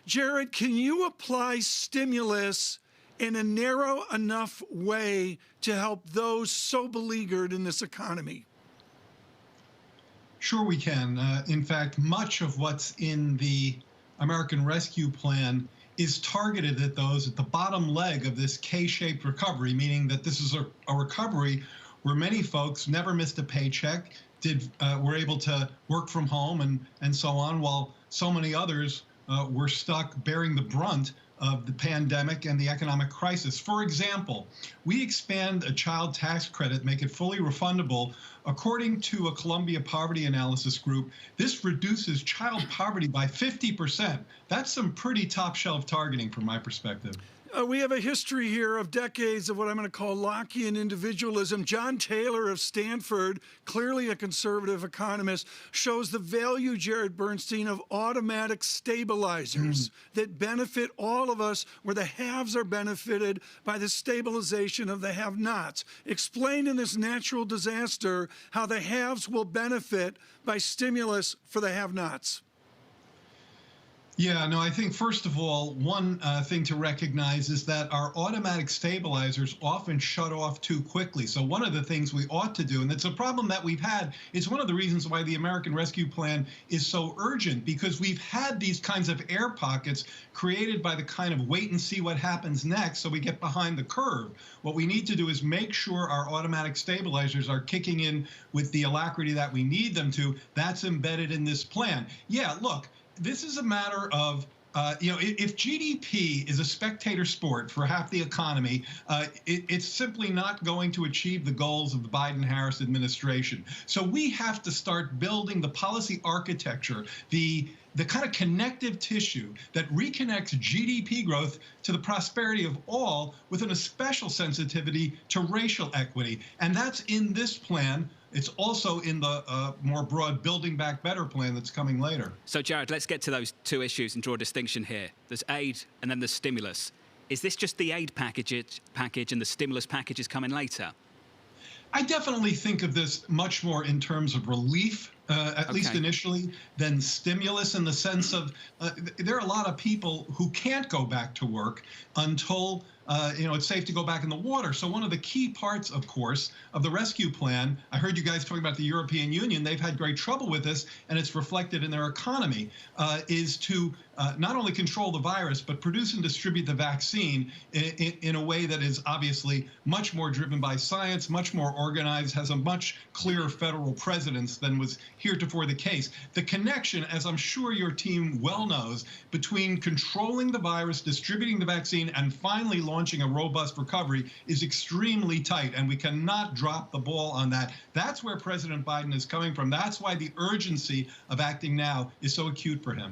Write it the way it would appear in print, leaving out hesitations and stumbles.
Jared, can you apply stimulus in a narrow enough way to help those so beleaguered in this economy? Sure, we can. In fact, much of what's in the American Rescue Plan is targeted at those at the bottom leg of this K-shaped recovery, meaning that this is a recovery where many folks never missed a paycheck, were able to work from home and so on, while so many others were stuck bearing the brunt of the pandemic and the economic crisis. For example, we expand a child tax credit, make it fully refundable. According to a Columbia Poverty Analysis Group, this reduces child poverty by 50%. That's some pretty top shelf targeting from my perspective. We have a history here of decades of what I'm going to call Lockean individualism. John Taylor of Stanford, clearly a conservative economist, shows the value, Jared Bernstein, of automatic stabilizers that benefit all of us, where the haves are benefited by the stabilization of the have-nots. Explain in this natural disaster how the haves will benefit by stimulus for the have-nots. Yeah, no, I think, first of all, one thing to recognize is that our automatic stabilizers often shut off too quickly. So one of the things we ought to do, and it's a problem that we've had, it's one of the reasons why the American Rescue Plan is so urgent, because we've had these kinds of air pockets created by the kind of wait and see what happens next, so we get behind the curve. What we need to do is make sure our automatic stabilizers are kicking in with the alacrity that we need them to. That's embedded in this plan. Yeah, look, this is a matter of, if GDP is a spectator sport for half the economy, it's simply not going to achieve the goals of the Biden-Harris administration. So we have to start building the policy architecture, the kind of connective tissue that reconnects GDP growth to the prosperity of all, with a special sensitivity to racial equity. And that's in this plan. It's also in the more broad Building Back Better plan that's coming later. So, Jared, let's get to those two issues and draw a distinction here. There's aid and then there's stimulus. Is this just the aid package and the stimulus package is coming later? I definitely think of this much more in terms of relief, at least initially, than stimulus, in the sense of there are a lot of people who can't go back to work until it's safe to go back in the water. So one of the key parts, of course, of the rescue plan, I heard you guys talking about the European Union, they've had great trouble with this, and it's reflected in their economy, is to not only control the virus, but produce and distribute the vaccine in a way that is obviously much more driven by science, much more organized, has a much clearer federal presence than was heretofore the case. The connection, as I'm sure your team well knows, between controlling the virus, distributing the vaccine, and finally launching a robust recovery is extremely tight, and we cannot drop the ball on that. That's where President Biden is coming from. That's why the urgency of acting now is so acute for him.